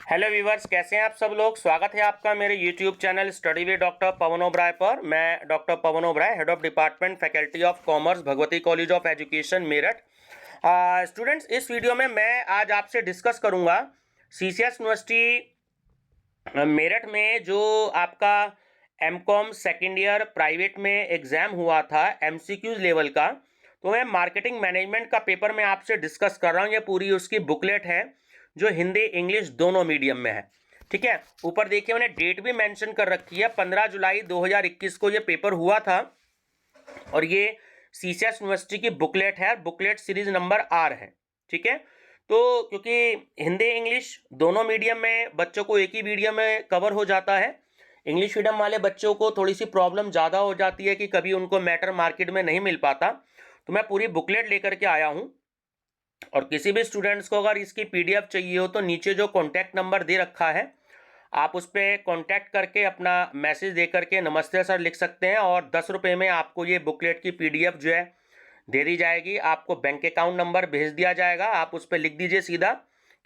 Hello viewers, कैसे हैं आप सब लोग। स्वागत है आपका मेरे YouTube channel study with doctor Pawan Oberoi पर। मैं doctor Pawan Oberoi, head of department faculty of commerce, Bhagwati college of education, Meerut. Students, इस वीडियो में मैं आज आपसे डिस्कस करूंगा सीसीएस यूनिवर्सिटी मेरठ में जो आपका एमकॉम सेकेंड ईयर प्राइवेट में एग्जाम हुआ था एमसीक्यूज लेवल का, तो मैं मार्केटिंग मैनेजमेंट का पेपर में आपसे डिस्कस कर रहा हूँ। ये पूरी उसकी बुकलेट है जो हिंदी इंग्लिश दोनों मीडियम में है। ठीक है, ऊपर देखिए मैंने डेट भी मेंशन कर रखी है, 15 जुलाई 2021 को ये पेपर हुआ था और ये सीसीएस यूनिवर्सिटी की बुकलेट है, बुकलेट सीरीज नंबर आर है। ठीक है, तो क्योंकि हिंदी इंग्लिश दोनों मीडियम में बच्चों को एक ही मीडियम में कवर हो जाता है, इंग्लिश मीडियम वाले बच्चों को थोड़ी सी प्रॉब्लम ज़्यादा हो जाती है कि कभी उनको मैटर मार्केट में नहीं मिल पाता, तो मैं पूरी बुकलेट लेकर के आया हूँ। और किसी भी स्टूडेंट्स को अगर इसकी पीडीएफ चाहिए हो तो नीचे जो कॉन्टैक्ट नंबर दे रखा है आप उस पर कॉन्टैक्ट करके अपना मैसेज दे करके नमस्ते सर लिख सकते हैं और 10 रुपये में आपको ये बुकलेट की पीडीएफ जो है दे दी जाएगी। आपको बैंक अकाउंट नंबर भेज दिया जाएगा, आप उस पर लिख दीजिए सीधा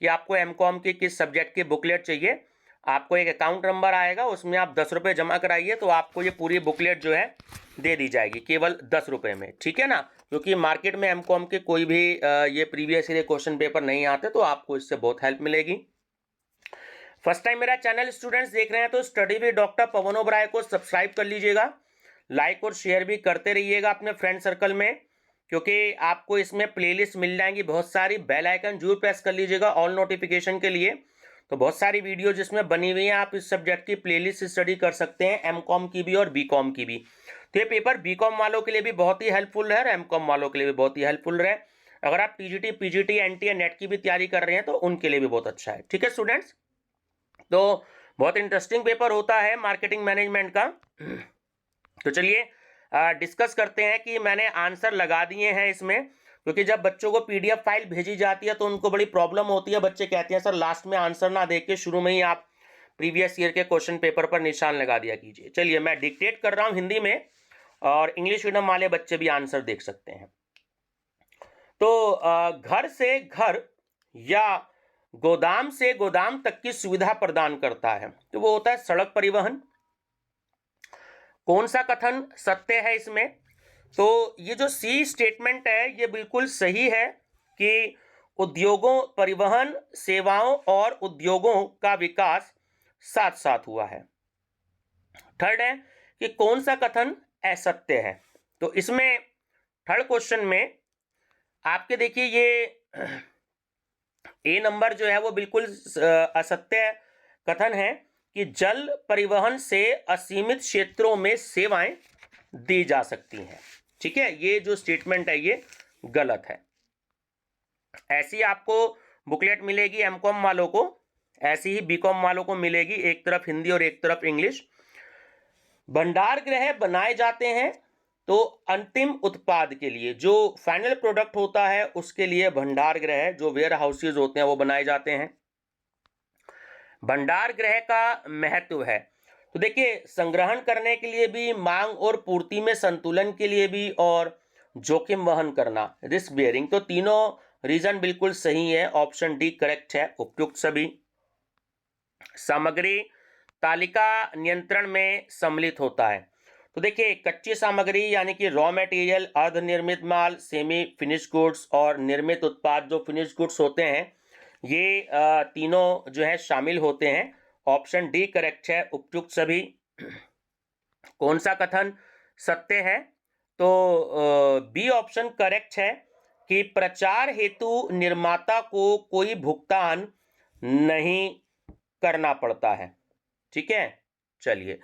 कि आपको एमकॉम की किस सब्जेक्ट की बुकलेट चाहिए। आपको एक अकाउंट नंबर आएगा, उसमें आप 10 रुपये जमा कराइए तो आपको ये पूरी बुकलेट जो है दे दी जाएगी केवल 10 रुपये में। ठीक है ना, क्योंकि मार्केट में एमकॉम के कोई भी ये प्रीवियस ईयर क्वेश्चन पेपर नहीं आते, तो आपको इससे बहुत हेल्प मिलेगी। फर्स्ट टाइम मेरा चैनल स्टूडेंट्स देख रहे हैं तो study with doctor Pawan Oberoi को सब्सक्राइब कर लीजिएगा, लाइक और शेयर भी करते रहिएगा अपने फ्रेंड सर्कल में, क्योंकि आपको इसमें प्लेलिस्ट मिल जाएंगी बहुत सारी। बेल आइकन जरूर प्रेस कर लीजिएगा ऑल नोटिफिकेशन के लिए। तो बहुत सारी वीडियो जिसमें बनी हुई है, आप इस सब्जेक्ट की प्लेलिस्ट स्टडी कर सकते हैं, एमकॉम की भी और बीकॉम की भी। तो ये पेपर बीकॉम वालों के लिए भी बहुत ही हेल्पफुल है और एमकॉम वालों के लिए भी बहुत ही हेल्पफुल है। अगर आप पीजीटी एनटीए नेट की भी तैयारी कर रहे हैं तो उनके लिए भी बहुत अच्छा है। ठीक है स्टूडेंट्स, तो बहुत इंटरेस्टिंग पेपर होता है मार्केटिंग मैनेजमेंट का। तो चलिए डिस्कस करते हैं कि मैंने आंसर लगा दिए हैं इसमें, क्योंकि जब बच्चों को पीडीएफ फाइल भेजी जाती है तो उनको बड़ी प्रॉब्लम होती है। बच्चे कहते हैं सर लास्ट में आंसर ना देख के शुरू में ही आप प्रीवियस ईयर के क्वेश्चन पेपर पर निशान लगा दिया कीजिए। चलिए मैं डिक्टेट कर रहा हूं हिंदी में और इंग्लिश मीडियम वाले बच्चे भी आंसर देख सकते हैं। तो घर से घर या गोदाम से गोदाम तक की सुविधा प्रदान करता है, तो वो होता है सड़क परिवहन। कौन सा कथन सत्य है इसमें? तो ये जो सी स्टेटमेंट है ये बिल्कुल सही है कि उद्योगों, परिवहन सेवाओं और उद्योगों का विकास साथ साथ हुआ है। थर्ड है कि कौन सा कथन असत्य है। तो इसमें थर्ड क्वेश्चन में आपके देखिए ये ए नंबर जो है वो बिल्कुल असत्य कथन है कि जल परिवहन से असीमित क्षेत्रों में सेवाएं दी जा सकती हैं। ठीक है, ये जो स्टेटमेंट है ये गलत है। ऐसी आपको बुकलेट मिलेगी एमकॉम वालों को, ऐसी ही बीकॉम वालों को मिलेगी, एक तरफ हिंदी और एक तरफ इंग्लिश। भंडार गृह बनाए जाते हैं तो अंतिम उत्पाद के लिए, जो फाइनल प्रोडक्ट होता है उसके लिए भंडार गृह, जो वेयर हाउसेज होते हैं वो बनाए जाते हैं। भंडार गृह का महत्व है तो देखिए संग्रहण करने के लिए भी, मांग और पूर्ति में संतुलन के लिए भी, और जोखिम वहन करना, रिस्क बेयरिंग। तो तीनों रीजन बिल्कुल सही है, ऑप्शन डी करेक्ट है, उपयुक्त सभी। सामग्री तालिका नियंत्रण में सम्मिलित होता है तो देखिए कच्ची सामग्री यानी कि रॉ मटेरियल, अर्धनिर्मित माल, सेमी फिनिश गुड्स और निर्मित उत्पाद जो फिनिश गुड्स होते हैं, ये तीनों जो है शामिल होते हैं। ऑप्शन डी करेक्ट है, उपयुक्त सभी। कौन सा कथन सत्य है? तो बी ऑप्शन करेक्ट है कि प्रचार हेतु निर्माता को कोई भुगतान नहीं करना पड़ता है। ठीक है, चलिए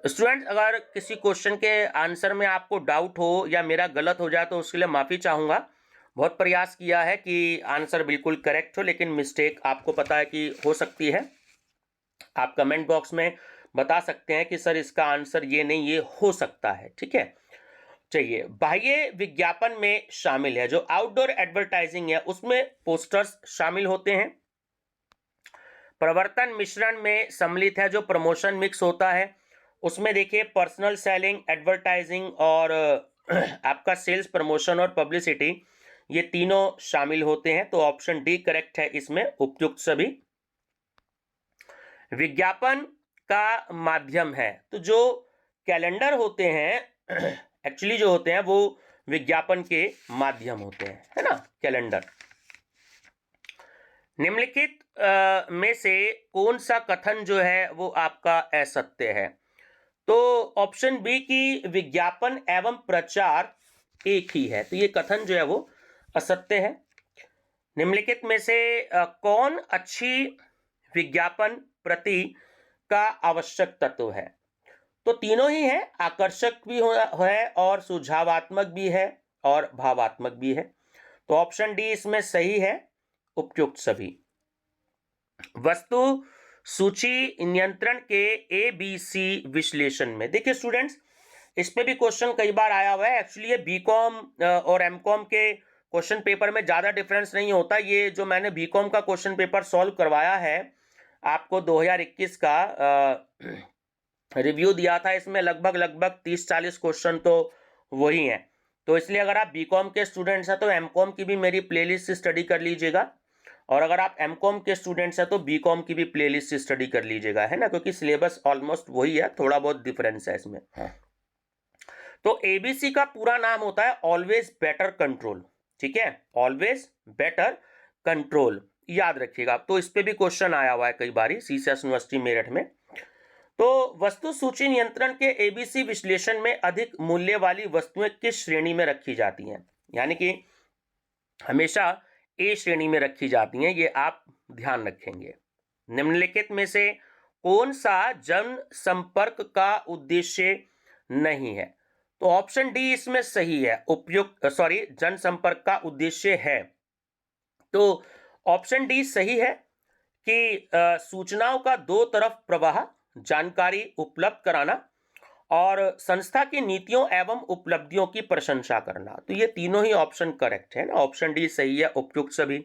स्टूडेंट्स, अगर किसी क्वेश्चन के आंसर में आपको डाउट हो या मेरा गलत हो जाए तो उसके लिए माफ़ी चाहूँगा। बहुत प्रयास किया है कि आंसर बिल्कुल करेक्ट हो, लेकिन मिस्टेक आपको पता है कि हो सकती है। आप कमेंट बॉक्स में बता सकते हैं कि सर इसका आंसर ये नहीं, ये हो सकता है। ठीक है, चाहिए बाह्य विज्ञापन में शामिल है, जो आउटडोर एडवर्टाइजिंग है उसमें पोस्टर्स शामिल होते हैं। प्रवर्तन मिश्रण में सम्मिलित है, जो प्रमोशन मिक्स होता है उसमें देखिए पर्सनल सेलिंग, एडवर्टाइजिंग और आपका सेल्स, प्रमोशन और पब्लिसिटी, ये तीनों शामिल होते हैं। तो ऑप्शन डी करेक्ट है इसमें, उपयुक्त सभी। विज्ञापन का माध्यम है। तो जो कैलेंडर होते हैं एक्चुअली जो होते हैं वो विज्ञापन के माध्यम होते हैं, है ना, कैलेंडर। निम्नलिखित में से कौन सा कथन जो है वो आपका असत्य है? तो ऑप्शन बी की विज्ञापन एवं प्रचार एक ही है, तो ये कथन जो है वो असत्य है। निम्नलिखित में से कौन अच्छी विज्ञापन प्रति का आवश्यक तत्व है? तो तीनों ही है, आकर्षक भी है और सुझावात्मक भी है और भावात्मक भी है। तो ऑप्शन डी इसमें सही है, उपयुक्त सभी। वस्तु सूची नियंत्रण के ABC विश्लेषण में, देखिए स्टूडेंट्स, इस पे भी क्वेश्चन कई बार आया हुआ है। एक्चुअली ये बीकॉम और एमकॉम के क्वेश्चन पेपर में ज़्यादा डिफरेंस नहीं होता। ये जो मैंने बीकॉम का क्वेश्चन पेपर सॉल्व करवाया है आपको 2021 का रिव्यू दिया था, इसमें लगभग 30-40 क्वेश्चन तो वही हैं। तो इसलिए अगर आप बीकॉम के स्टूडेंट्स हैं तो एमकॉम की भी मेरी प्लेलिस्ट से स्टडी कर लीजिएगा, और अगर आप एमकॉम के स्टूडेंट्स हैं तो बीकॉम की भी प्लेलिस्ट से स्टडी कर लीजिएगा, है ना, क्योंकि सिलेबस ऑलमोस्ट वही है, थोड़ा बहुत डिफरेंस है इसमें। तो ABC का पूरा नाम होता है ऑलवेज बेटर कंट्रोल, ठीक है, ऑलवेज बेटर कंट्रोल, याद रखिएगा। तो इस पे भी क्वेश्चन आया हुआ है कई बारी CCS यूनिवर्सिटी मेरठ में। तो वस्तु सूची नियंत्रण के ABC विश्लेषण में अधिक मूल्य वाली वस्तुएं किस श्रेणी में रखी जाती हैं? यानी कि हमेशा A श्रेणी में रखी जाती हैं, ये आप ध्यान रखेंगे। निम्नलिखित में से कौन सा जन संपर्क का उद्देश्य नहीं है? तो ऑप्शन डी इसमें सही है, उपयुक्त जनसंपर्क का उद्देश्य है। तो ऑप्शन डी सही है कि सूचनाओं का दो तरफ प्रवाह, जानकारी उपलब्ध कराना और संस्था की नीतियों एवं उपलब्धियों की प्रशंसा करना। तो ये तीनों ही ऑप्शन करेक्ट है ना, ऑप्शन डी सही है, उपयुक्त सभी।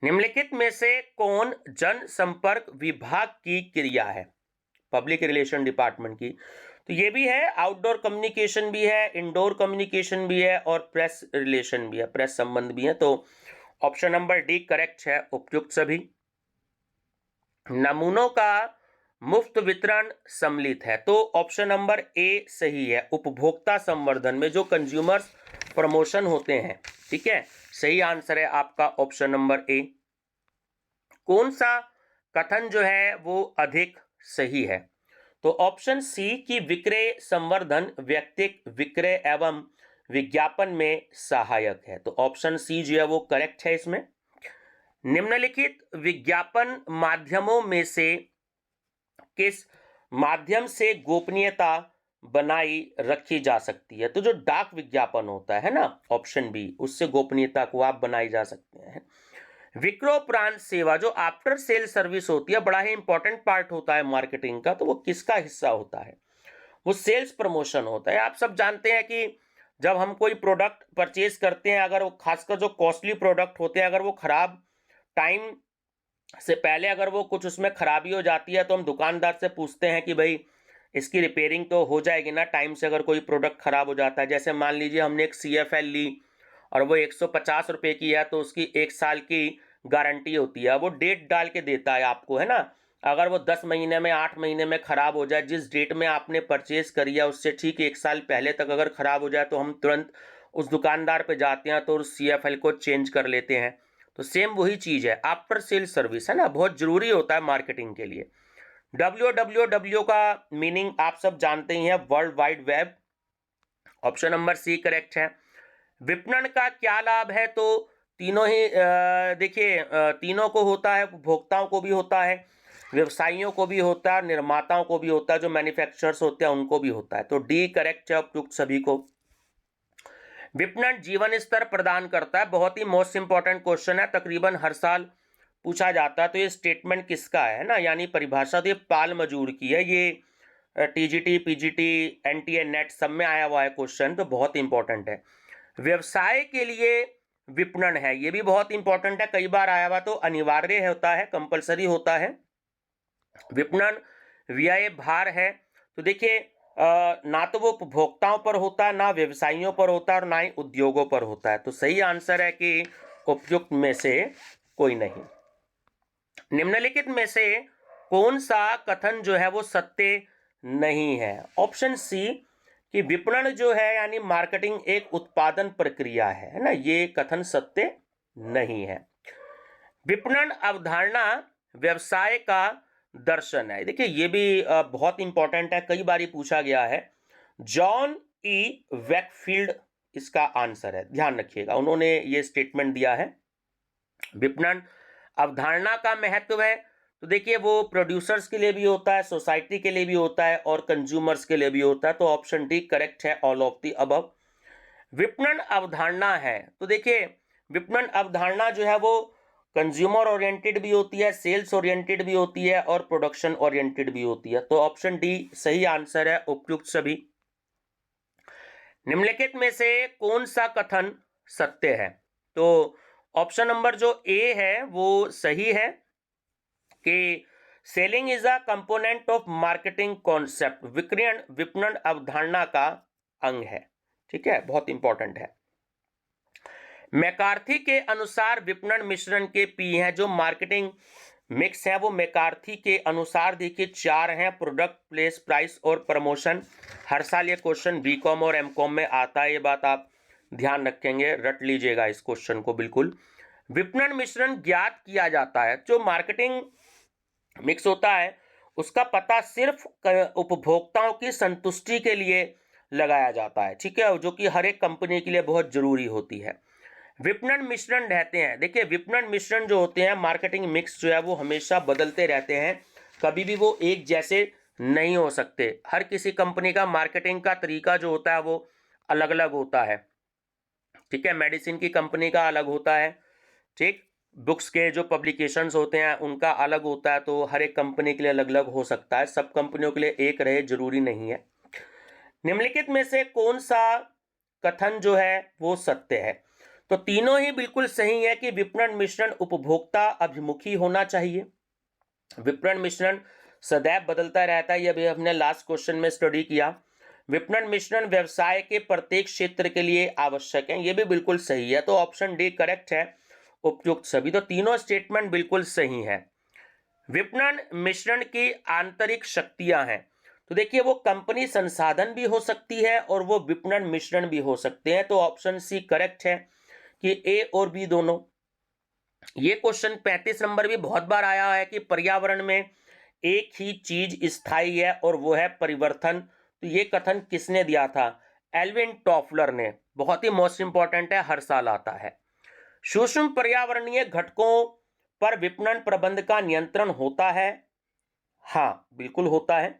निम्नलिखित में से कौन जनसंपर्क विभाग की क्रिया है? पब्लिक रिलेशन डिपार्टमेंट की। तो ये भी है, आउटडोर कम्युनिकेशन भी है, इंडोर कम्युनिकेशन भी है और प्रेस रिलेशन भी है, प्रेस संबंध भी है। तो ऑप्शन नंबर डी करेक्ट है, उपयुक्त सभी। नमूनों का मुफ्त वितरण सम्मिलित है, तो ऑप्शन नंबर ए सही है, उपभोक्ता संवर्धन में जो कंज्यूमर्स प्रमोशन होते हैं, ठीक है, सही आंसर है आपका ऑप्शन नंबर ए। कौन सा कथन जो है वो अधिक सही है? तो ऑप्शन सी की विक्रय संवर्धन व्यक्तिक विक्रय एवं विज्ञापन में सहायक है। तो ऑप्शन सी जो है वो करेक्ट है इसमें। निम्नलिखित विज्ञापन माध्यमों में से किस माध्यम से गोपनीयता बनाई रखी जा सकती है? तो जो डाक विज्ञापन होता है ना, ऑप्शन बी, उससे गोपनीयता को आप बनाई जा सकते हैं। विक्रोपरांत सेवा जो आफ्टर सेल सर्विस होती है, बड़ा ही इंपॉर्टेंट पार्ट होता है मार्केटिंग का, तो वो किसका हिस्सा होता है? वो सेल्स प्रमोशन होता है। आप सब जानते हैं कि जब हम कोई प्रोडक्ट परचेज करते हैं, अगर वो खासकर जो कॉस्टली प्रोडक्ट होते हैं, अगर वो खराब टाइम से पहले अगर वो कुछ उसमें खराबी हो जाती है तो हम दुकानदार से पूछते हैं कि भाई इसकी रिपेयरिंग तो हो जाएगी ना टाइम से, अगर कोई प्रोडक्ट खराब हो जाता है। जैसे मान लीजिए हमने एक CFL ली और वो 150 रुपये की है, तो उसकी 1 साल की गारंटी होती है, वो डेट डाल के देता है आपको, है ना। अगर वो 10 महीने में 8 महीने में ख़राब हो जाए, जिस डेट में आपने परचेज करी है उससे ठीक 1 साल पहले तक अगर ख़राब हो जाए तो हम तुरंत उस दुकानदार पे जाते हैं तो उस CFL को चेंज कर लेते हैं। तो सेम वही चीज़ है, आफ्टर सेल सर्विस, है ना, बहुत ज़रूरी होता है मार्केटिंग के लिए। WWW का मीनिंग आप सब जानते ही हैं, world wide web, option number C correct है। विपणन का क्या लाभ है? तो तीनों ही देखिए तीनों को होता है, उपभोक्ताओं को भी होता है, व्यवसायियों को भी होता है, निर्माताओं को भी होता है, जो मैन्युफैक्चरर्स होते हैं उनको भी होता है। तो डी करेक्ट है, उपयुक्त सभी को। विपणन जीवन स्तर प्रदान करता है, बहुत ही मोस्ट इंपॉर्टेंट क्वेश्चन है, तकरीबन हर साल पूछा जाता है। तो ये स्टेटमेंट किसका है ना, यानी परिभाषा तो ये पाल मजूर की है, ये TGT PGT NTA नेट सब में आया हुआ है क्वेश्चन, तो बहुत इंपॉर्टेंट है। व्यवसाय के लिए विपणन है, ये भी बहुत इंपॉर्टेंट है, कई बार आया हुआ, तो अनिवार्य होता है, कंपलसरी होता है। विपणन व्यय भार है, तो देखिए ना तो वो उपभोक्ताओं पर होता है, ना व्यवसायियों पर होता है और ना ही उद्योगों पर होता है। तो सही आंसर है कि उपयुक्त में से कोई नहीं। निम्नलिखित में से कौन सा कथन जो है वो सत्य नहीं है? ऑप्शन सी कि विपणन जो है यानी मार्केटिंग एक उत्पादन प्रक्रिया है ना, ये कथन सत्य नहीं है। विपणन अवधारणा व्यवसाय का दर्शन है। देखिए ये भी बहुत इंपॉर्टेंट है, कई बार ये पूछा गया है। जॉन ई वैकफील्ड इसका आंसर है, ध्यान रखिएगा, उन्होंने ये स्टेटमेंट दिया है। विपणन अवधारणा का महत्व है तो देखिए वो प्रोड्यूसर्स के लिए भी होता है, सोसाइटी के लिए भी होता है और कंज्यूमर्स के लिए भी होता है, तो ऑप्शन डी करेक्ट है, ऑल ऑफ द अबव। विपणन अवधारणा है तो देखिए विपणन अवधारणा जो है वो कंज्यूमर ओरिएंटेड भी होती है, सेल्स ओरिएंटेड भी होती है और प्रोडक्शन ओरिएंटेड भी होती है, तो ऑप्शन डी सही आंसर है उपयुक्त सभी। निम्नलिखित में से कौन सा कथन सत्य है? तो ऑप्शन नंबर जो ए है वो सही है कि selling is a component of marketing concept, विक्रयण विपणन अवधारणा का अंग है। ठीक है, बहुत इंपॉर्टेंट है। मैकार्थी के अनुसार विपणन मिश्रण के पी हैं, जो मार्केटिंग मिक्स है वो मैकार्थी के अनुसार देखिए 4 हैं, प्रोडक्ट, प्लेस, प्राइस और प्रमोशन। हर साल ये क्वेश्चन बीकॉम और एमकॉम में आता है, ये बात आप ध्यान रखेंगे, रट लीजिएगा इस क्वेश्चन को बिल्कुल। विपणन मिश्रण ज्ञात किया जाता है, जो मार्केटिंग मिक्स होता है उसका पता सिर्फ उपभोक्ताओं की संतुष्टि के लिए लगाया जाता है, ठीक है, जो कि हर एक कंपनी के लिए बहुत जरूरी होती है। विपणन मिश्रण रहते हैं, देखिए विपणन मिश्रण जो होते हैं, मार्केटिंग मिक्स जो है वो हमेशा बदलते रहते हैं, कभी भी वो एक जैसे नहीं हो सकते। हर किसी कंपनी का मार्केटिंग का तरीका जो होता है वो अलग अलग होता है, ठीक है, मेडिसिन की कंपनी का अलग होता है, ठीक, बुक्स के जो पब्लिकेशंस होते हैं उनका अलग होता है, तो हर एक कंपनी के लिए अलग अलग हो सकता है, सब कंपनियों के लिए एक रहे जरूरी नहीं है। निम्नलिखित में से कौन सा कथन जो है वो सत्य है? तो तीनों ही बिल्कुल सही है कि विपणन मिश्रण उपभोक्ता अभिमुखी होना चाहिए। विपणन मिश्रण सदैव बदलता रहता है, ये अभी हमने लास्ट क्वेश्चन में स्टडी किया। विपणन मिश्रण व्यवसाय के प्रत्येक क्षेत्र के लिए आवश्यक है, ये भी बिल्कुल सही है, तो ऑप्शन डी करेक्ट है, उपयुक्त सभी। तो तीनों स्टेटमेंट बिल्कुल सही है। विपणन मिश्रण की आंतरिक शक्तियां हैं, तो देखिए वो कंपनी संसाधन भी हो सकती है और वो विपणन मिश्रण भी हो सकते हैं, तो ऑप्शन सी करेक्ट है कि ए और बी दोनों। ये क्वेश्चन 35 नंबर भी बहुत बार आया है कि पर्यावरण में एक ही चीज स्थायी है और वो है परिवर्तन, तो ये कथन किसने दिया था? एल्विन टॉफलर ने, बहुत ही मोस्ट इंपॉर्टेंट है, हर साल आता है। सूक्ष्म पर्यावरणीय घटकों पर विपणन प्रबंध का नियंत्रण होता है, हाँ बिल्कुल होता है,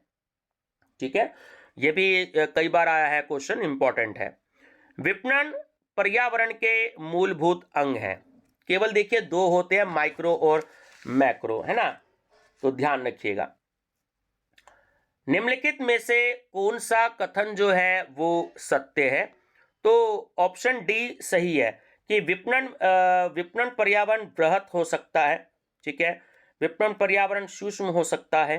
ठीक है, ये भी कई बार आया है क्वेश्चन, इंपॉर्टेंट है। विपणन पर्यावरण के मूलभूत अंग हैं, केवल देखिए 2 होते हैं, माइक्रो और मैक्रो, है ना, तो ध्यान रखिएगा। निम्नलिखित में से कौन सा कथन जो है वो सत्य है? तो ऑप्शन डी सही है कि विपणन पर्यावरण बृहत हो सकता है, ठीक है, विपणन पर्यावरण सूक्ष्म हो सकता है,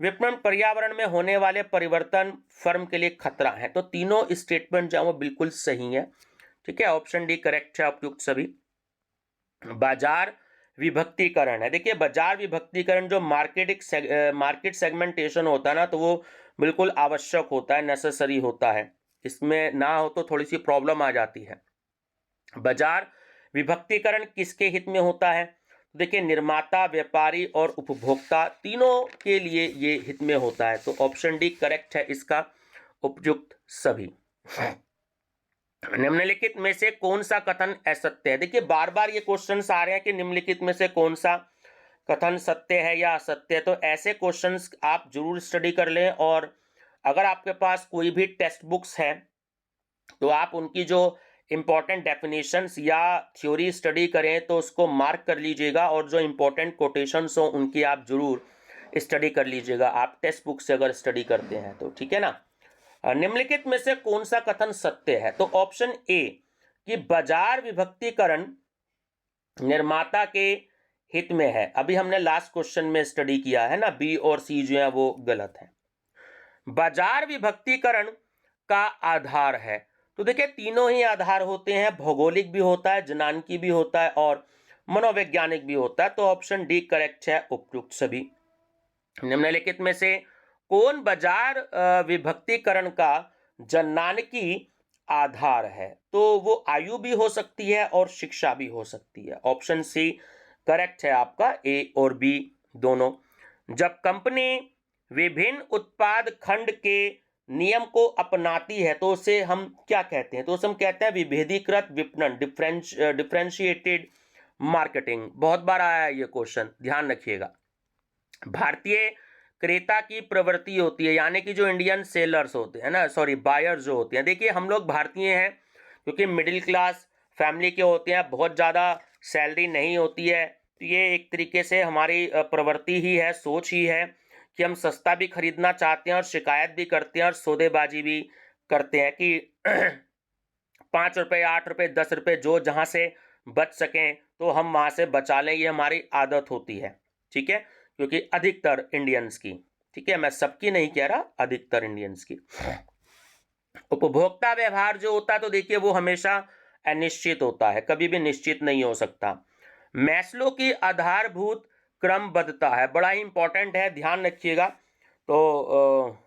विपणन पर्यावरण में होने वाले परिवर्तन फर्म के लिए खतरा है, तो तीनों स्टेटमेंट जो है वो बिल्कुल सही है, ठीक है, ऑप्शन डी करेक्ट है, उपयुक्त सभी। बाजार विभक्तिकरण है, देखिए बाजार विभक्तिकरण जो मार्केट सेगमेंटेशन होता है ना, तो वो बिल्कुल आवश्यक होता है, नेसेसरी होता है, इसमें ना हो तो थोड़ी सी प्रॉब्लम आ जाती है। बाजार विभक्तिकरण किसके हित में होता है? देखिए निर्माता, व्यापारी और उपभोक्ता तीनों के लिए ये हित में होता है, तो ऑप्शन डी करेक्ट है इसका, उपयुक्त सभी। निम्नलिखित में से कौन सा कथन असत्य है? देखिए बार बार ये क्वेश्चंस आ रहे हैं कि निम्नलिखित में से कौन सा कथन सत्य है या असत्य है, तो ऐसे क्वेश्चंस आप जरूर स्टडी कर लें, और अगर आपके पास कोई भी टेक्स्ट बुक्स है तो आप उनकी जो इंपॉर्टेंट डेफिनेशंस या थ्योरी स्टडी करें तो उसको मार्क कर लीजिएगा, और जो इंपॉर्टेंट कोटेशंस हो उनकी आप जरूर स्टडी कर लीजिएगा, आप टेक्स्ट बुक से अगर स्टडी करते हैं तो, ठीक है ना। निम्नलिखित में से कौन सा कथन सत्य है? तो ऑप्शन ए कि बाजार विभक्तिकरण निर्माता के हित में है, अभी हमने लास्ट क्वेश्चन में स्टडी किया है ना, बी और सी जो है वो गलत है। बाजार विभक्तिकरण का आधार है, तो देखिए तीनों ही आधार होते हैं, भौगोलिक भी होता है, जनानकी भी होता है और मनोवैज्ञानिक भी होता है। तो ऑप्शन डी करेक्ट है, उपयुक्त सभी। निम्नलिखित में से कौन बाजार विभक्तिकरण का जननांकी आधार है? तो वो आयु भी हो सकती है और शिक्षा भी हो सकती है। ऑप्शन सी करेक्ट है आपका, ए और बी दोनों। जब कंपनी विभिन्न उत्पाद खंड के नियम को अपनाती है तो उसे हम क्या कहते हैं? तो उसे हम कहते हैं विभेदीकृत विपणन, डिफरेंशिएटेड मार्केटिंग। बहुत बार आया है ये क्वेश्चन, ध्यान रखिएगा। भारतीय क्रेता की प्रवृत्ति होती है, यानी कि जो इंडियन सेलर्स होते हैं ना, सॉरी बायर्स जो होते हैं, देखिए हम लोग भारतीय हैं क्योंकि मिडिल क्लास फैमिली के होते हैं, बहुत ज़्यादा सैलरी नहीं होती है, तो ये एक तरीके से हमारी प्रवृत्ति ही है, सोच ही है कि हम सस्ता भी खरीदना चाहते हैं और शिकायत भी करते हैं और सौदेबाजी भी करते हैं कि 5 रुपये, 8 रुपये, 10 रुपये जो जहाँ से बच सकें तो हम वहाँ से बचा लें, ये हमारी आदत होती है। ठीक है, क्योंकि अधिकतर इंडियंस की, ठीक है, मैं सबकी नहीं कह रहा, अधिकतर इंडियंस की। उपभोक्ता व्यवहार जो होता है तो देखिए वो हमेशा अनिश्चित होता है, कभी भी निश्चित नहीं हो सकता। मैस्लो की आधारभूत क्रमबद्धता है, बड़ा ही इंपॉर्टेंट है, ध्यान रखिएगा। तो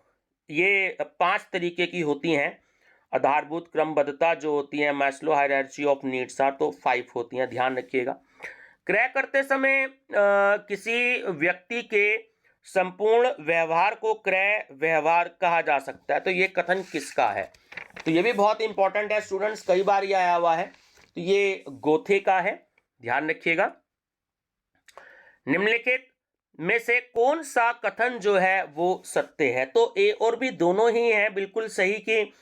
ये 5 तरीके की होती हैं आधारभूत क्रमबद्धता जो होती है, Maslow hierarchy of needs are, तो 5 होती हैं, ध्यान रखिएगा। क्रय करते समय किसी व्यक्ति के संपूर्ण व्यवहार को क्रय व्यवहार कहा जा सकता है, तो ये कथन किसका है? तो ये भी बहुत इंपॉर्टेंट है स्टूडेंट्स, कई बार ये आया हुआ है, तो ये गोथे का है, ध्यान रखिएगा। निम्नलिखित में से कौन सा कथन जो है वो सत्य है? तो ए और बी दोनों ही है बिल्कुल सही कि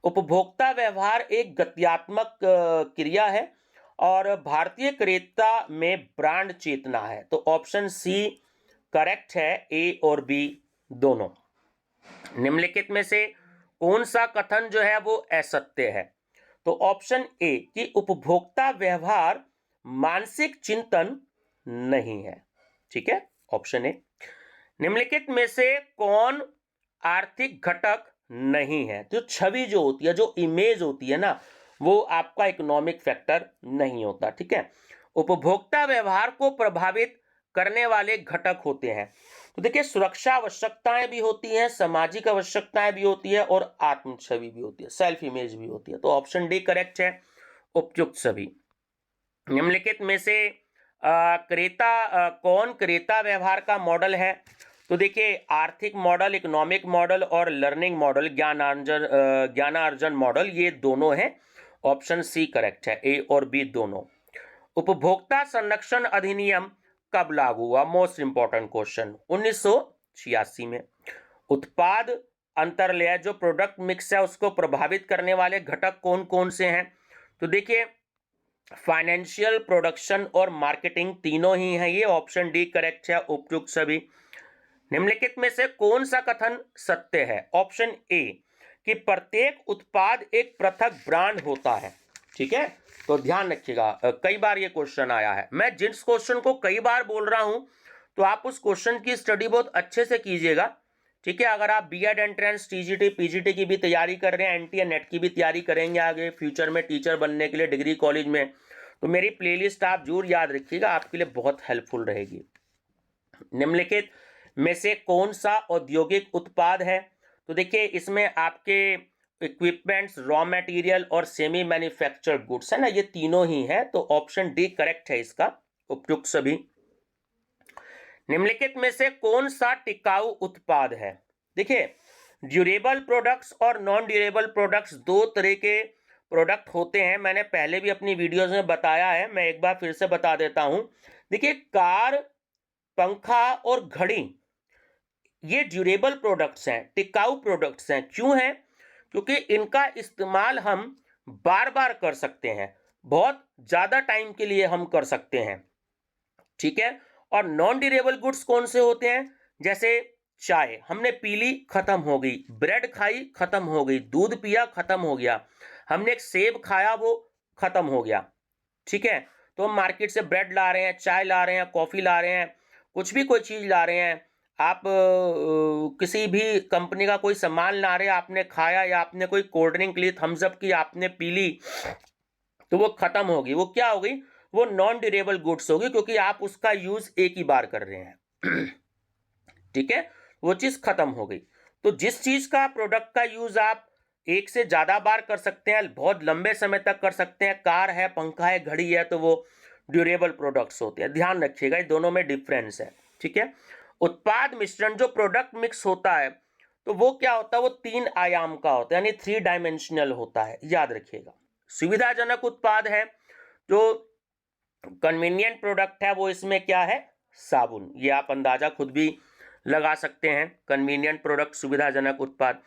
उपभोक्ता व्यवहार एक गत्यात्मक क्रिया है और भारतीय क्रेता में ब्रांड चेतना है। तो ऑप्शन सी करेक्ट है, ए और बी दोनों। निम्नलिखित में से कौन सा कथन जो है वो असत्य है? तो ऑप्शन ए कि उपभोक्ता व्यवहार मानसिक चिंतन नहीं है। ठीक है, ऑप्शन ए। निम्नलिखित में से कौन आर्थिक घटक नहीं है? तो छवि जो होती है, जो इमेज होती है ना, वो आपका इकोनॉमिक फैक्टर नहीं होता। ठीक है, उपभोक्ता व्यवहार को प्रभावित करने वाले घटक होते हैं। तो देखिए सुरक्षा आवश्यकताएं भी होती हैं, सामाजिक आवश्यकताएं भी होती है और आत्म छवि भी होती है, सेल्फ इमेज भी होती है। तो ऑप्शन डी करेक्ट है, उपयुक्त सभी। निम्नलिखित में से कौन क्रेता व्यवहार का मॉडल है? तो देखिए आर्थिक मॉडल, इकोनॉमिक मॉडल और लर्निंग मॉडल, ज्ञानार्जन मॉडल, ये दोनों हैं। ऑप्शन सी करेक्ट है, ए और बी दोनों। उपभोक्ता संरक्षण अधिनियम कब लागू हुआ? मोस्ट इंपॉर्टेंट क्वेश्चन, 1986 में। उत्पाद अंतरलय जो प्रोडक्ट मिक्स है उसको प्रभावित करने वाले घटक कौन कौन से हैं? तो देखिए फाइनेंशियल, प्रोडक्शन और मार्केटिंग तीनों ही हैं, ये ऑप्शन डी करेक्ट है, उपयुक्त सभी। निम्नलिखित में से कौन सा कथन सत्य है? ऑप्शन ए कि प्रत्येक उत्पाद एक पृथक ब्रांड होता है। ठीक है, तो ध्यान रखिएगा, कई बार ये क्वेश्चन आया है, मैं जिस क्वेश्चन को कई बार बोल रहा हूं तो आप उस क्वेश्चन की स्टडी बहुत अच्छे से कीजिएगा। ठीक है, अगर आप बीएड एंट्रेंस, टीजीटी, पीजीटी की भी तैयारी कर रहे हैं, एनटीए नेट की भी तैयारी करेंगे आगे फ्यूचर में टीचर बनने के लिए डिग्री कॉलेज में, तो मेरी प्लेलिस्ट आप जरूर याद रखिएगा, आपके लिए बहुत हेल्पफुल रहेगी। निम्नलिखित में से कौन सा औद्योगिक उत्पाद है? तो देखिए इसमें आपके इक्विपमेंट्स, रॉ मटेरियल और सेमी मैन्युफैक्चर्ड गुड्स है ना, ये तीनों ही है। तो ऑप्शन डी करेक्ट है इसका, उपयुक्त सभी। निम्नलिखित में से कौन सा टिकाऊ उत्पाद है? देखिए ड्यूरेबल प्रोडक्ट्स और नॉन ड्यूरेबल प्रोडक्ट्स दो तरह के प्रोडक्ट होते हैं, मैंने पहले भी अपनी वीडियोस में बताया है, मैं एक बार फिर से बता देता हूं। देखिए कार, पंखा और घड़ी ये ड्यूरेबल प्रोडक्ट्स हैं, टिकाऊ प्रोडक्ट्स हैं। क्यों हैं? क्योंकि इनका इस्तेमाल हम बार बार कर सकते हैं, बहुत ज्यादा टाइम के लिए हम कर सकते हैं। ठीक है, और नॉन ड्यूरेबल गुड्स कौन से होते हैं? जैसे चाय हमने पी ली, खत्म हो गई, ब्रेड खाई, खत्म हो गई, दूध पिया, खत्म हो गया, हमने एक सेब खाया, वो खत्म हो गया। ठीक है, तो हम मार्केट से ब्रेड ला रहे हैं, चाय ला रहे हैं, कॉफी ला रहे हैं, कुछ भी कोई चीज ला रहे हैं, आप किसी भी कंपनी का कोई सामान ला रहे हैं, आपने खाया, या आपने कोई कोल्ड ड्रिंक ली, थम्स अप की, आपने पी ली, तो वो खत्म हो गई, वो क्या हो गई? वो नॉन ड्यूरेबल गुड्स होगी, क्योंकि आप उसका यूज एक ही बार कर रहे हैं। ठीक है, वो चीज खत्म हो गई। तो जिस चीज का प्रोडक्ट का यूज आप एक से ज्यादा बार कर सकते हैं, बहुत लंबे समय तक कर सकते हैं, कार है, पंखा है, घड़ी है, तो वो ड्यूरेबल प्रोडक्ट्स होते हैं। ध्यान रखिएगा, ये दोनों में डिफरेंस है। ठीक है, उत्पाद मिश्रण जो प्रोडक्ट मिक्स होता है, तो वो क्या होता है, वो 3 आयाम का होता है, यानी 3 डायमेंशनल होता है, याद रखिएगा। सुविधाजनक उत्पाद है, जो कन्वीनियंट प्रोडक्ट है, वो इसमें क्या है, साबुन। ये आप अंदाजा खुद भी लगा सकते हैं, कन्वीनियंट प्रोडक्ट, सुविधाजनक उत्पाद।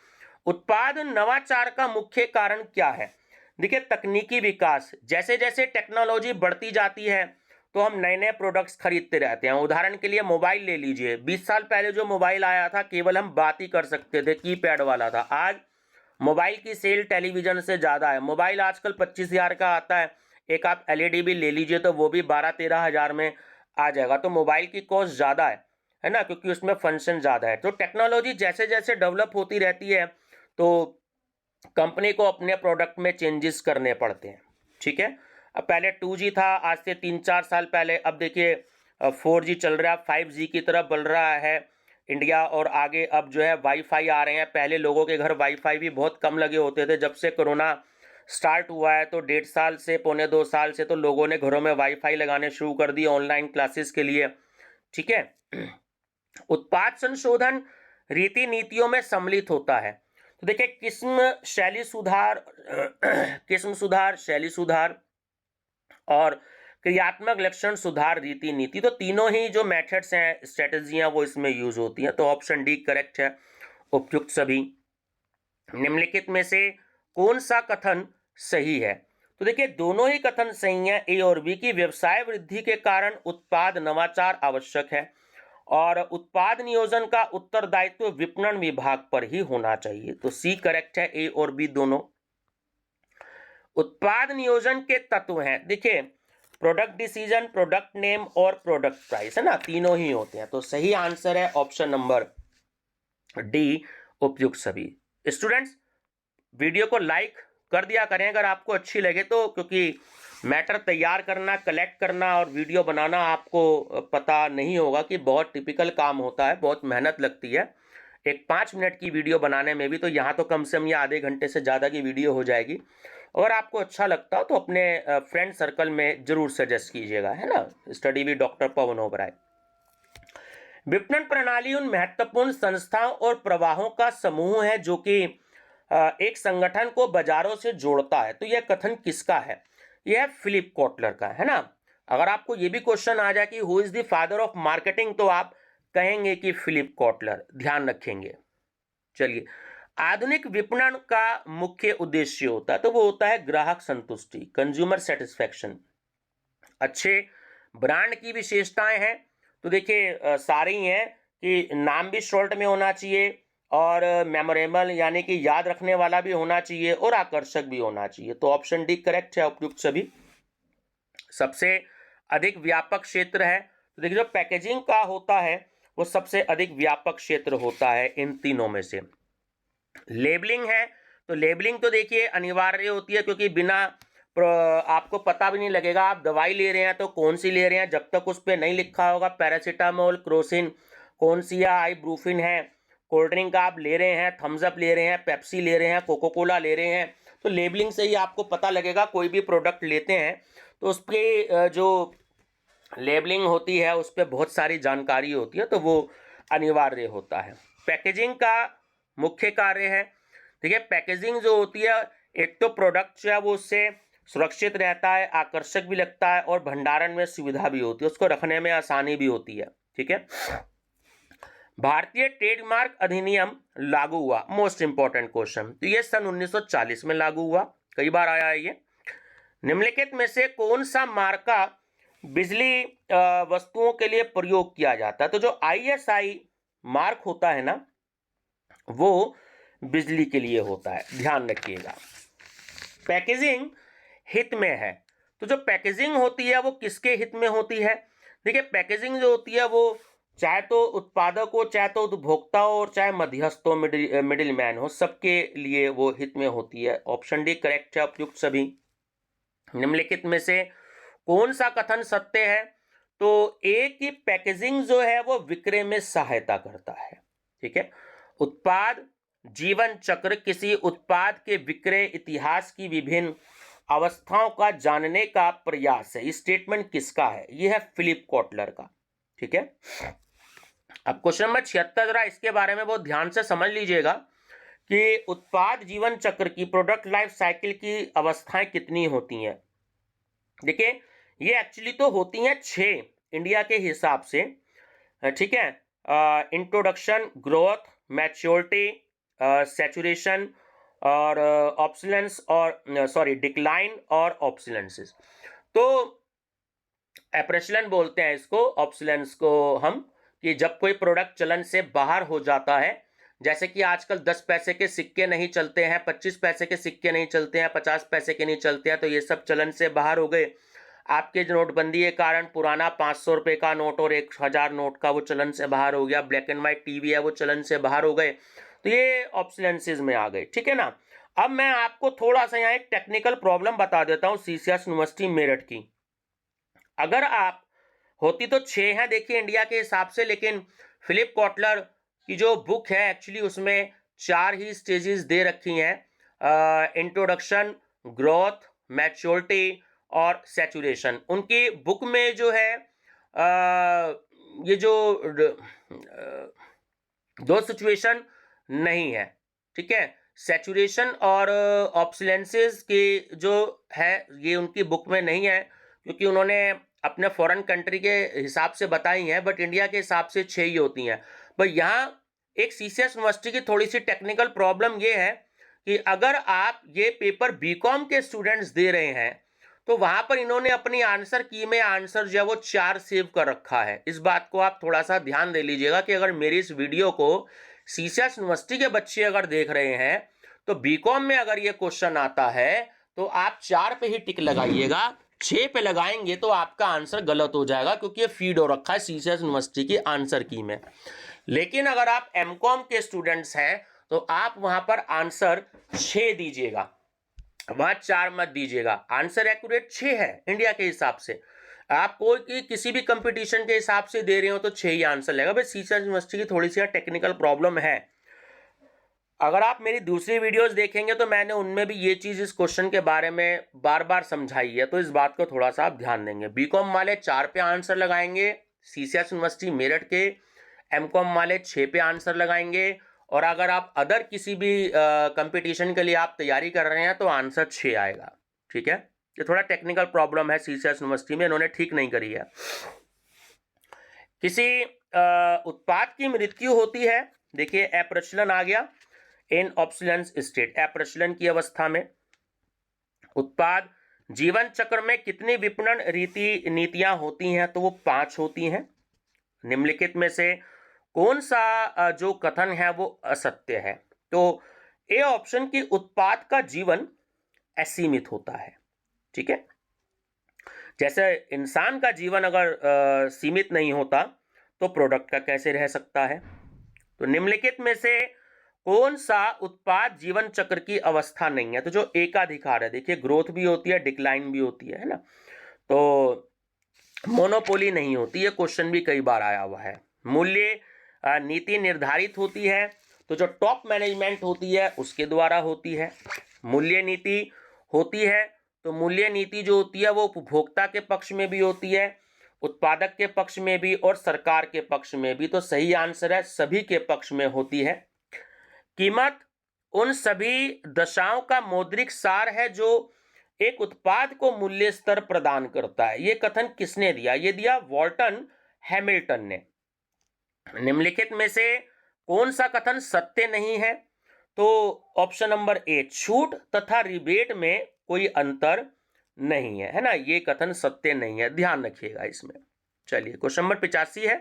उत्पाद नवाचार का मुख्य कारण क्या है? देखिए, तकनीकी विकास। जैसे जैसे टेक्नोलॉजी बढ़ती जाती है तो हम नए नए प्रोडक्ट्स खरीदते रहते हैं। उदाहरण के लिए मोबाइल ले लीजिए, 20 साल पहले जो मोबाइल आया था केवल हम बात ही कर सकते थे, कीपैड वाला था। आज मोबाइल की सेल टेलीविजन से ज़्यादा है। मोबाइल आजकल 25,000 का आता है, एक आप एलईडी भी ले लीजिए तो वो भी 12-13 हज़ार में आ जाएगा। तो मोबाइल की कॉस्ट ज़्यादा है ना, क्योंकि उसमें फंक्शन ज़्यादा है। तो टेक्नोलॉजी जैसे जैसे डेवलप होती रहती है तो कंपनी को अपने प्रोडक्ट में चेंजेस करने पड़ते हैं। ठीक है, अब पहले 2G था, आज से 3-4 साल पहले, अब देखिए 4G चल रहा है, 5G की तरफ बढ़ रहा है इंडिया, और आगे अब जो है वाईफाई आ रहे हैं। पहले लोगों के घर वाईफाई भी बहुत कम लगे होते थे। जब से कोरोना स्टार्ट हुआ है तो 1.5 साल से 1.25-2 साल से तो लोगों ने घरों में वाईफाई लगाने शुरू कर दिए ऑनलाइन क्लासेस के लिए। ठीक है, उत्पाद संशोधन रीति नीतियों में सम्मिलित होता है। तो देखिए, किस्म शैली सुधार किस्म सुधार, शैली सुधार और क्रियात्मक लक्षण सुधार, रीति नीति, तो तीनों ही जो मेथड्स हैं, स्ट्रेटजियां, वो इसमें यूज होती हैं। तो ऑप्शन डी करेक्ट है, उपयुक्त सभी। निम्नलिखित में से कौन सा कथन सही है? तो देखिए, दोनों ही कथन सही हैं, ए और बी, की व्यवसाय वृद्धि के कारण उत्पाद नवाचार आवश्यक है और उत्पाद नियोजन का उत्तरदायित्व विपणन विभाग पर ही होना चाहिए। तो सी करेक्ट है, ए और बी दोनों। उत्पाद नियोजन के तत्व हैं, देखिए, प्रोडक्ट डिसीजन, प्रोडक्ट नेम और प्रोडक्ट प्राइस, है ना, तीनों ही होते हैं। तो सही आंसर है ऑप्शन नंबर डी, उपयुक्त सभी। स्टूडेंट्स, वीडियो को लाइक कर दिया करें अगर आपको अच्छी लगे तो, क्योंकि मैटर तैयार करना, कलेक्ट करना और वीडियो बनाना आपको पता नहीं होगा कि बहुत टिपिकल काम होता है, बहुत मेहनत लगती है। एक 5 मिनट की वीडियो बनाने में भी, तो यहाँ तो कम से कम ये आधे घंटे से ज़्यादा की वीडियो हो जाएगी। अगर आपको अच्छा लगता हो तो अपने फ्रेंड सर्कल में जरूर सजेस्ट कीजिएगा, है ना। Study with doctor Pawan Oberoi. विपणन प्रणाली उन महत्वपूर्ण संस्थाओं और प्रवाहों का समूह है जो कि एक संगठन को बाजारों से जोड़ता है। तो यह कथन किसका है? यह फिलिप कोटलर का है ना। अगर आपको ये भी क्वेश्चन आ जाए कि who is the father of marketing, तो आप कहेंगे कि फिलिप कोटलर, ध्यान रखेंगे। चलिए, आधुनिक विपणन का मुख्य उद्देश्य होता है, तो वो होता है ग्राहक संतुष्टि, कंज्यूमर सेटिस्फैक्शन। अच्छे ब्रांड की विशेषताएं हैं, तो देखिए सारी हैं कि नाम भी शॉर्ट में होना चाहिए और मेमोरेबल यानी कि याद रखने वाला भी होना चाहिए और आकर्षक भी होना चाहिए। तो ऑप्शन डी करेक्ट है, उपयुक्त सभी। सबसे अधिक व्यापक क्षेत्र है, तो देखिए जो पैकेजिंग का होता है वो सबसे अधिक व्यापक क्षेत्र होता है इन तीनों में से। लेबलिंग है, तो लेबलिंग तो देखिए अनिवार्य होती है, क्योंकि बिना आपको पता भी नहीं लगेगा आप दवाई ले रहे हैं तो कौन सी ले रहे हैं, जब तक उस पर नहीं लिखा होगा पैरासीटामोल, क्रोसिन, कौन सी है, आइब्रूफिन है। कोल्ड ड्रिंक आप ले रहे हैं, थम्स अप ले रहे हैं, पेप्सी ले रहे हैं, कोको कोला ले रहे हैं, तो लेबलिंग से ही आपको पता लगेगा। कोई भी प्रोडक्ट लेते हैं तो उस पर जो लेबलिंग होती है उस पर बहुत सारी जानकारी होती है, तो वो अनिवार्य होता है। पैकेजिंग का मुख्य कार्य है, ठीक है। पैकेजिंग जो होती है, एक तो प्रोडक्ट जो है वो उससे सुरक्षित रहता है, आकर्षक भी लगता है और भंडारण में सुविधा भी होती है, उसको रखने में आसानी भी होती है, ठीक है। भारतीय ट्रेडमार्क अधिनियम लागू हुआ, मोस्ट इंपॉर्टेंट क्वेश्चन, तो ये सन 1940 में लागू हुआ, कई बार आया है ये। निम्नलिखित में से कौन सा मार्का बिजली वस्तुओं के लिए प्रयोग किया जाता है? तो जो ISI मार्क होता है ना, वो बिजली के लिए होता है, ध्यान रखिएगा। पैकेजिंग हित में है, तो जो पैकेजिंग होती है वो किसके हित में होती है? देखिए, पैकेजिंग जो होती है वो चाहे तो उत्पादक हो, चाहे तो उपभोक्ता हो और चाहे मध्यस्थ हो, मिडिल मैन हो, सबके लिए वो हित में होती है। ऑप्शन डी करेक्ट है, उपयुक्त सभी। निम्नलिखित में से कौन सा कथन सत्य है? तो ए की पैकेजिंग जो है वो विक्रय में सहायता करता है। ठीक है, उत्पाद जीवन चक्र किसी उत्पाद के विक्रय इतिहास की विभिन्न अवस्थाओं का जानने का प्रयास है। स्टेटमेंट किसका है? यह है फिलिप कॉटलर का। ठीक है, अब क्वेश्चन नंबर 76 जरा इसके बारे में बहुत ध्यान से समझ लीजिएगा कि उत्पाद जीवन चक्र की, प्रोडक्ट लाइफ साइकिल की अवस्थाएं कितनी होती हैं। देखिए, ये एक्चुअली तो होती हैं 6 इंडिया के हिसाब से। ठीक है, इंट्रोडक्शन, ग्रोथ, मैच्योरिटी, सैचुरेशन और ऑब्सोलेंस और सॉरी डिक्लाइन और ऑब्सोलेंसिस। तो एप्रेशलन बोलते हैं इसको, ऑब्सोलेंस को हम, कि जब कोई प्रोडक्ट चलन से बाहर हो जाता है, जैसे कि आजकल 10 पैसे के सिक्के नहीं चलते हैं, 25 पैसे के सिक्के नहीं चलते हैं, 50 पैसे के नहीं चलते हैं, तो ये सब चलन से बाहर हो गए। आपके जो नोटबंदी के कारण पुराना 500 रुपये का नोट और 1000 नोट का वो चलन से बाहर हो गया, ब्लैक एंड व्हाइट टीवी है वो चलन से बाहर हो गए, तो ये ऑब्सोलेंसेस में आ गए। ठीक है ना। अब मैं आपको थोड़ा सा यहाँ एक टेक्निकल प्रॉब्लम बता देता हूँ सीसीएस यूनिवर्सिटी मेरठ की। अगर आप, होती तो 6 हैं देखिए इंडिया के हिसाब से, लेकिन फिलिप कॉटलर की जो बुक है एक्चुअली उसमें 4 ही स्टेजेस दे रखी हैं, इंट्रोडक्शन, ग्रोथ, मैच्योरिटी और सैचुरेशन। उनकी बुक में जो है ये जो 2 सिचुएशन नहीं है। ठीक है, सैचुरेशन और ऑब्सोलेंसेस की जो है ये उनकी बुक में नहीं है, क्योंकि उन्होंने अपने फॉरेन कंट्री के हिसाब से बताई हैं, बट इंडिया के हिसाब से 6 ही होती हैं। पर यहाँ एक सीसीएस यूनिवर्सिटी की थोड़ी सी टेक्निकल प्रॉब्लम ये है कि अगर आप ये पेपर बीकॉम के स्टूडेंट्स दे रहे हैं तो वहां पर इन्होंने अपनी आंसर की में आंसर जो है वो 4 सेव कर रखा है। इस बात को आप थोड़ा सा ध्यान दे लीजिएगा कि अगर मेरी इस वीडियो को सीसीएस यूनिवर्सिटी के बच्चे अगर देख रहे हैं तो बीकॉम में अगर ये क्वेश्चन आता है तो आप 4 पे ही टिक लगाइएगा, 6 पे लगाएंगे तो आपका आंसर गलत हो जाएगा, क्योंकि ये फीड हो रखा है सीसीएस यूनिवर्सिटी की आंसर की में। लेकिन अगर आप एमकॉम के स्टूडेंट्स हैं तो आप वहां पर आंसर 6 दीजिएगा, वहां 4 मत दीजिएगा। आंसर एक्यूरेट 6 है इंडिया के हिसाब से। आप कोई किसी भी कंपटीशन के हिसाब से दे रहे हो तो 6 ही आंसर लगेगा। भाई सीसीएस यूनिवर्सिटी की थोड़ी सी टेक्निकल प्रॉब्लम है। अगर आप मेरी दूसरी वीडियोस देखेंगे तो मैंने उनमें भी ये चीज इस क्वेश्चन के बारे में बार बार समझाई है, तो इस बात को थोड़ा सा आप ध्यान देंगे। बीकॉम वाले 4 पे आंसर लगाएंगे सीसीएस यूनिवर्सिटी मेरठ के, एमकॉम वाले 6 पे आंसर लगाएंगे, और अगर आप अदर किसी भी कंपटीशन के लिए आप तैयारी कर रहे हैं तो आंसर 6 आएगा। ठीक है, ये थोड़ा टेक्निकल प्रॉब्लम है सीसीएस यूनिवर्सिटी में, इन्होंने ठीक नहीं करी है। किसी उत्पाद की मृत्यु होती है, देखिए अप्रचलन आ गया, इन ऑब्सोलेंस स्टेट, अप्रचलन की अवस्था में। उत्पाद जीवन चक्र में कितनी विपणन नीतियां होती हैं? तो वो 5 होती हैं। निम्नलिखित में से कौन सा जो कथन है वो असत्य है? तो ए ऑप्शन की उत्पाद का जीवन असीमित होता है। ठीक है, जैसे इंसान का जीवन अगर सीमित नहीं होता तो प्रोडक्ट का कैसे रह सकता है? तो निम्नलिखित में से कौन सा उत्पाद जीवन चक्र की अवस्था नहीं है? तो जो एकाधिकार है, देखिए ग्रोथ भी होती है, डिक्लाइन भी होती है ना, तो मोनोपोली नहीं होती है, क्वेश्चन भी कई बार आया हुआ है। मूल्य नीति निर्धारित होती है, तो जो टॉप मैनेजमेंट होती है उसके द्वारा होती है। मूल्य नीति होती है तो मूल्य नीति जो होती है वो उपभोक्ता के पक्ष में भी होती है, उत्पादक के पक्ष में भी और सरकार के पक्ष में भी। तो सही आंसर है सभी के पक्ष में होती है। कीमत उन सभी दशाओं का मौद्रिक सार है जो एक उत्पाद को मूल्य स्तर प्रदान करता है। यह कथन किसने दिया? यह दिया वॉल्टन हैमिल्टन ने। निम्नलिखित में से कौन सा कथन सत्य नहीं है? तो ऑप्शन नंबर ए, छूट तथा रिबेट में कोई अंतर नहीं है ना, ये कथन सत्य नहीं है, ध्यान रखिएगा इसमें। चलिए क्वेश्चन नंबर 85 है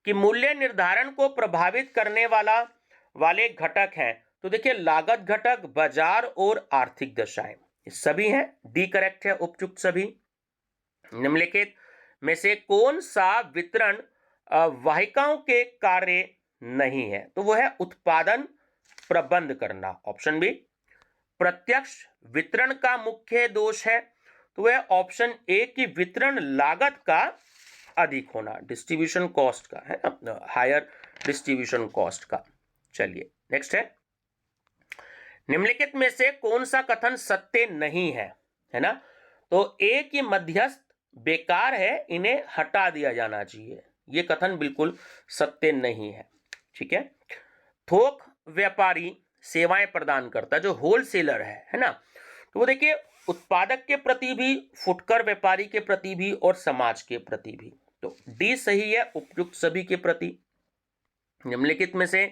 कि मूल्य निर्धारण को प्रभावित करने वाले घटक हैं। तो देखिए लागत घटक, बाजार और आर्थिक दशाएं, सभी हैं, डी करेक्ट है, उपयुक्त सभी। निम्नलिखित में से कौन सा वितरण वाहिकाओं के कार्य नहीं है? तो वो है उत्पादन प्रबंध करना, ऑप्शन बी। प्रत्यक्ष वितरण का मुख्य दोष है, तो वह ऑप्शन ए की वितरण लागत का अधिक होना, डिस्ट्रीब्यूशन कॉस्ट का, है ना, हायर डिस्ट्रीब्यूशन कॉस्ट का। चलिए नेक्स्ट है, निम्नलिखित में से कौन सा कथन सत्य नहीं है ना। तो ए की मध्यस्थ बेकार है, इन्हें हटा दिया जाना चाहिए, ये कथन बिल्कुल सत्य नहीं है। ठीक है, थोक व्यापारी सेवाएं प्रदान करता है, जो होलसेलर है ना, तो वो देखिए उत्पादक के प्रति भी, फुटकर व्यापारी के प्रति भी और समाज के प्रति भी। तो डी सही है, उपयुक्त सभी के प्रति। निम्नलिखित में से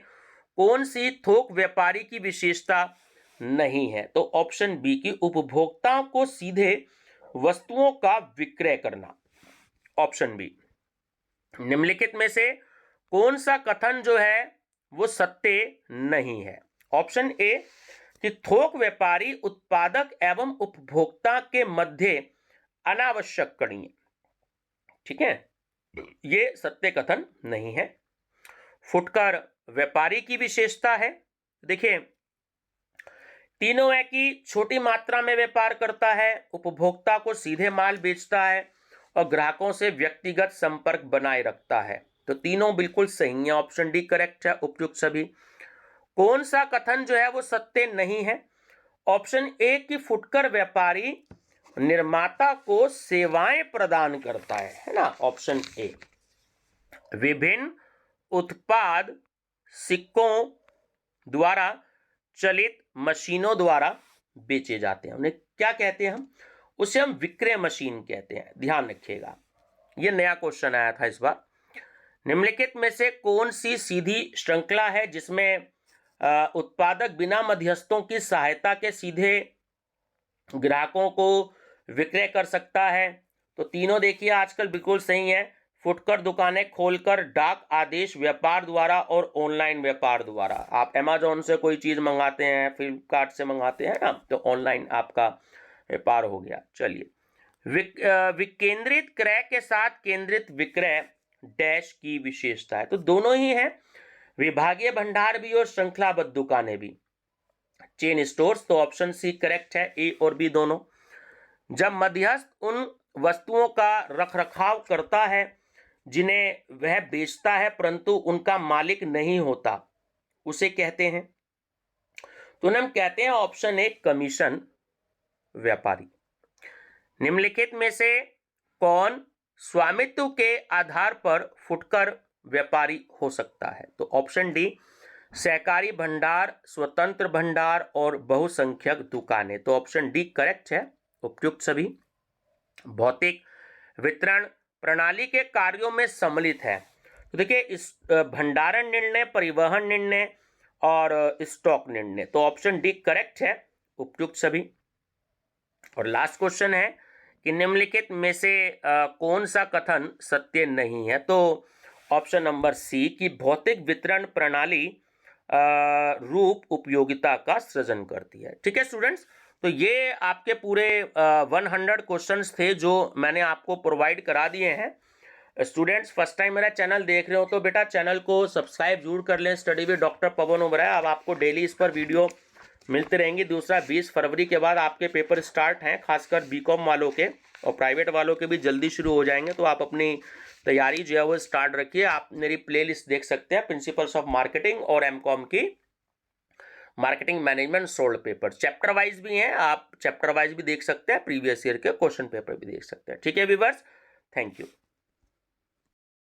कौन सी थोक व्यापारी की विशेषता नहीं है, तो ऑप्शन बी की उपभोक्ताओं को सीधे वस्तुओं का विक्रय करना, ऑप्शन बी। निम्नलिखित में से कौन सा कथन जो है वो सत्य नहीं है, ऑप्शन ए कि थोक व्यापारी उत्पादक एवं उपभोक्ता के मध्य अनावश्यक कड़ी है। ठीक है, ये सत्य कथन नहीं है। फुटकर व्यापारी की विशेषता है, देखिए तीनों है कि छोटी मात्रा में व्यापार करता है, उपभोक्ता को सीधे माल बेचता है और ग्राहकों से व्यक्तिगत संपर्क बनाए रखता है। तो तीनों बिल्कुल सही है, ऑप्शन डी करेक्ट है, उपयुक्त सभी। कौन सा कथन जो है वो सत्य नहीं है, ऑप्शन ए की फुटकर व्यापारी निर्माता को सेवाएं प्रदान करता है ना, ऑप्शन ए। विभिन्न उत्पाद सिक्कों द्वारा चलित मशीनों द्वारा बेचे जाते हैं, उन्हें क्या कहते हैं हम, उसे हम विक्रय मशीन कहते हैं, ध्यान रखिएगा, यह नया क्वेश्चन आया था इस बार। निम्नलिखित में से कौन सी सीधी श्रृंखला है जिसमें उत्पादक बिना मध्यस्थों की सहायता के सीधे ग्राहकों को विक्रय कर सकता है, तो तीनों देखिए आजकल बिल्कुल सही है, फुटकर दुकानें खोलकर डाक आदेश व्यापार द्वारा और ऑनलाइन व्यापार द्वारा। आप अमेजोन से कोई चीज मंगाते हैं, फ्लिपकार्ट से मंगाते हैं ना, तो ऑनलाइन आपका व्यापार हो गया। चलिए, विकेंद्रित क्रय के साथ केंद्रित विक्रय डैश की विशेषता है, तो दोनों ही है, विभागीय भंडार भी और श्रृंखलाबद्ध दुकानें भी, चेन स्टोर्स, तो ऑप्शन सी करेक्ट है, ए और बी दोनों। जब मध्यस्थ उन वस्तुओं का रखरखाव करता है जिन्हें वह बेचता है परंतु उनका मालिक नहीं होता, उसे कहते हैं, तो हम कहते हैं ऑप्शन ए कमीशन व्यापारी। निम्नलिखित में से कौन स्वामित्व के आधार पर फुटकर व्यापारी हो सकता है, तो ऑप्शन डी सहकारी भंडार, स्वतंत्र भंडार और बहुसंख्यक दुकानें, तो ऑप्शन डी करेक्ट है, उपयुक्त सभी। भौतिक वितरण प्रणाली के कार्यों में सम्मिलित है, तो देखिए इस भंडारण निर्णय, परिवहन निर्णय और स्टॉक निर्णय, तो ऑप्शन डी करेक्ट है, उपयुक्त सभी। और लास्ट क्वेश्चन है कि निम्नलिखित में से कौन सा कथन सत्य नहीं है, तो ऑप्शन नंबर सी की भौतिक वितरण प्रणाली रूप उपयोगिता का सृजन करती है। ठीक है स्टूडेंट्स, तो ये आपके पूरे 100 क्वेश्चंस थे जो मैंने आपको प्रोवाइड करा दिए हैं। स्टूडेंट्स फर्स्ट टाइम मेरा चैनल देख रहे हो तो बेटा चैनल को सब्सक्राइब जरूर कर लें, study with doctor Pawan Oberoi. अब आपको डेली इस पर वीडियो मिलती रहेंगी। दूसरा 20 फरवरी के बाद आपके पेपर स्टार्ट हैं, खासकर बीकॉम वालों के, और प्राइवेट वालों के भी जल्दी शुरू हो जाएंगे, तो आप अपनी तैयारी जो है वो स्टार्ट रखिए। आप मेरी प्लेलिस्ट देख सकते हैं, प्रिंसिपल्स ऑफ मार्केटिंग और एमकॉम की marketing management 16 paper, chapter wise भी हैं, आप चैप्टर वाइज भी देख सकते हैं, प्रीवियस ईयर के क्वेश्चन पेपर भी देख सकते हैं। ठीक है व्यूअर्स, थैंक यू।